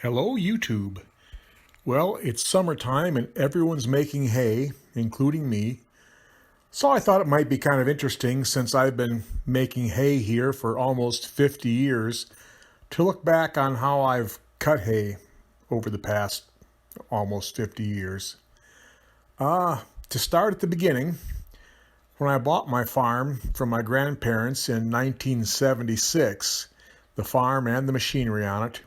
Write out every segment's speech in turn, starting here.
Hello, YouTube. Well, it's summertime and everyone's making hay, including me. So I thought it might be kind of interesting, since I've been making hay here for almost 50 years, to look back on how I've cut hay over the past almost 50 years. To start at the beginning, when I bought my farm from my grandparents in 1976, the farm and the machinery on it,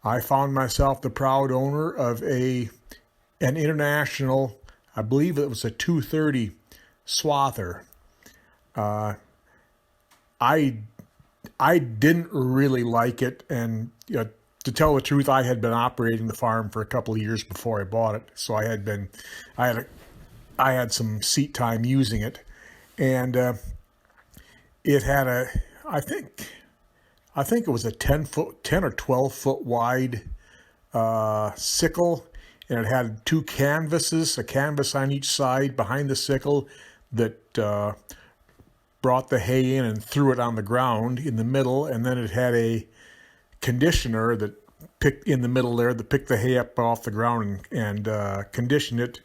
I found myself the proud owner of an international, I believe it was a 230 swather. I I didn't really like it, and to tell the truth, I had been operating the farm for a couple of years before I bought it, so I had a, I had some seat time using it, and it had a, I think I think it was a 10 or 12 foot wide sickle, and it had two canvases, a canvas on each side behind the sickle that brought the hay in and threw it on the ground in the middle, and then it had a conditioner that picked in the middle there that picked the hay up off the ground and conditioned it.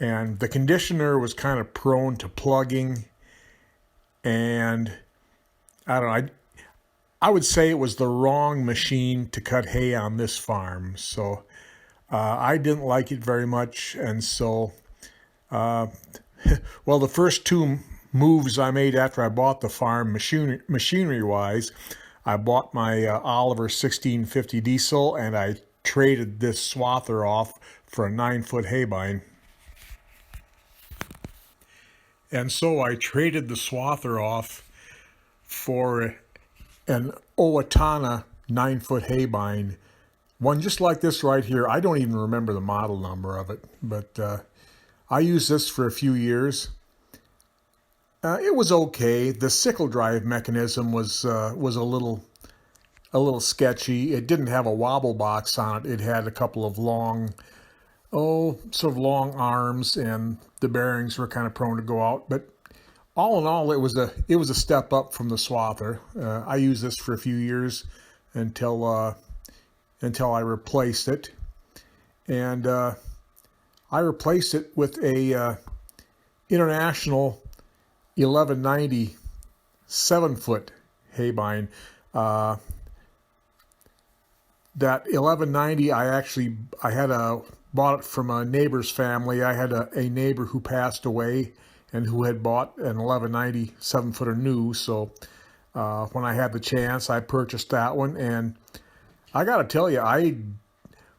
And the conditioner was kind of prone to plugging, and I don't know. I would say it was the wrong machine to cut hay on this farm. So I didn't like it very much. And so, well, the first two moves I made after I bought the farm, machinery-wise, I bought my Oliver 1650 diesel, and I traded this swather off for a 9-foot hay bine. And so I traded the swather off for an Owatonna 9-foot hay bine, one just like this right here. I don't even remember the model number of it, but I used this for a few years. It was okay. The sickle drive mechanism was a little sketchy. It didn't have a wobble box on it. It had a couple of long arms, and the bearings were kind of prone to go out. But all in all, it was a step up from the swather. I used this for a few years until I replaced it, and I replaced it with a International 1190 7-foot hay bine. That 1190, I had bought it from a neighbor's family. I had a neighbor who passed away and who had bought an 1190 7-footer new. So when I had the chance, I purchased that one. And I got to tell you,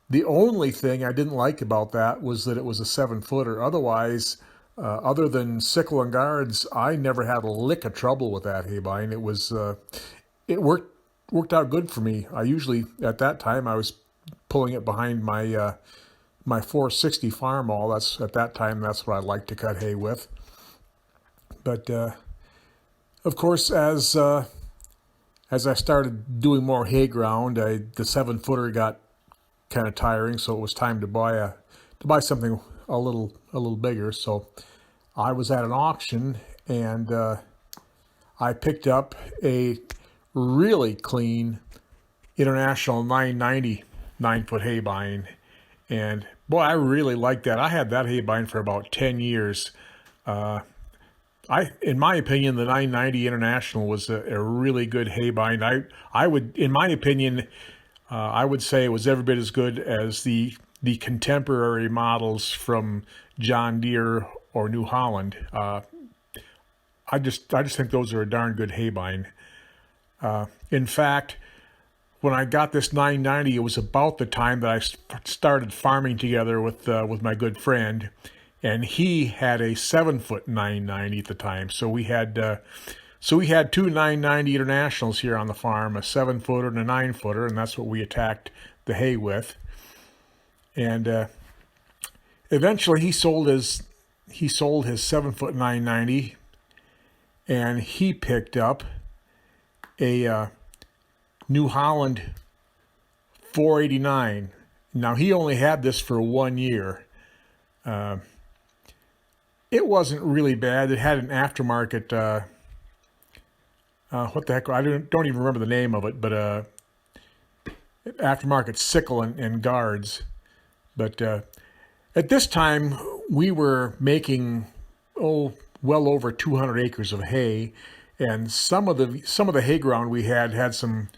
the only thing I didn't like about that was that it was a 7-footer. Otherwise, other than sickle and guards, I never had a lick of trouble with that hay bine. It worked out good for me. I usually, at that time, I was pulling it behind my 460 farm awl. At that time, that's what I liked to cut hay with. But of course, as I started doing more hay ground, the 7-footer got kind of tiring, so it was time to buy something a little bigger. So I was at an auction, and I picked up a really clean International 990 9-foot hay bine, and boy, I really liked that. I had that hay bine for about 10 years. In my opinion, the 990 International was a really good hay bine. I would, in my opinion, I would say it was every bit as good as the contemporary models from John Deere or New Holland. I just think those are a darn good hay bine. In fact, when I got this 990, it was about the time that I started farming together with my good friend, and he had a 7-foot 990 at the time. So we had two 990 Internationals here on the farm, a 7-footer and a 9-footer, and that's what we attacked the hay with. And eventually he sold his 7-foot 990, and he picked up a New Holland 489. Now, he only had this for 1 year. It wasn't really bad. It had an aftermarket, what the heck, I don't even remember the name of it, but aftermarket sickle and guards. But at this time, we were making well over 200 acres of hay, and some of the hay ground we had some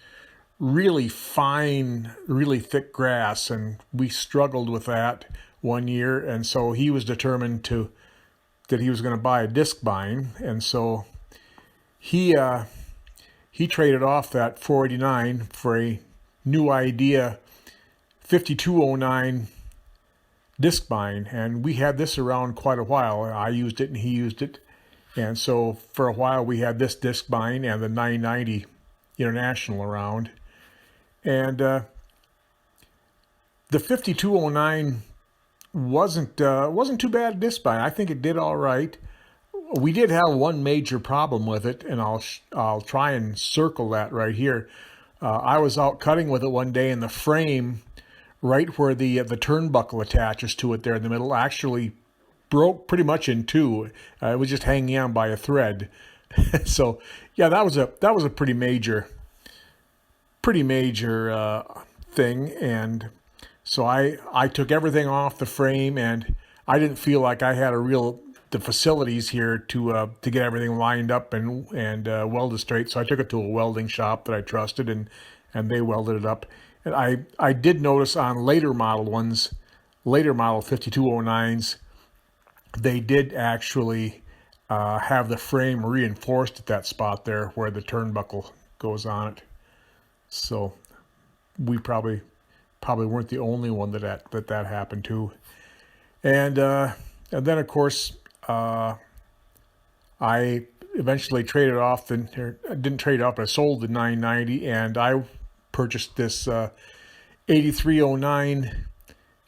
really fine, really thick grass, and we struggled with that one year. And so he was determined that he was going to buy a disc bine, and so he traded off that 489 for a new idea 5209 disc bine, and we had this around quite a while. I used it and he used it, and so for a while we had this disc bine and the 990 International around. And the 5209 wasn't too bad a disc bine. I think it did all right. We did have one major problem with it, and I'll try and circle that right here. I was out cutting with it one day, and the frame, right where the turnbuckle attaches to it there in the middle, actually broke pretty much in two. It was just hanging on by a thread. So yeah, that was a pretty major thing. And so I took everything off the frame, and I didn't feel like I had the facilities here to get everything lined up and welded straight. So I took it to a welding shop that I trusted, and they welded it up. And I did notice on later model 5209s, they did actually have the frame reinforced at that spot there where the turnbuckle goes on it. So we probably weren't the only one that happened to. And then of course I eventually traded off didn't trade off, but I sold the 990, and I purchased this 8309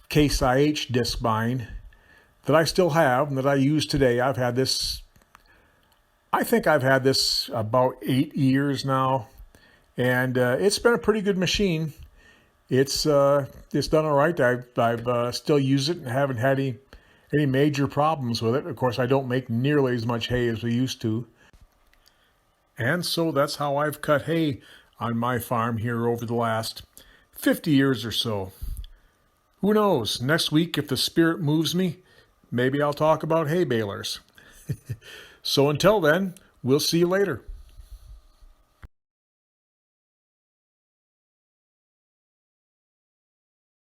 Case IH disc bine that I still have and that I use today. I think I've had this about 8 years now, and it's been a pretty good machine. It's done all right. I've still used it and haven't had any major problems with it. Of course, I don't make nearly as much hay as we used to. And so that's how I've cut hay on my farm here over the last 50 years or so. Who knows? Next week, if the spirit moves me, maybe I'll talk about hay balers. So until then, we'll see you later.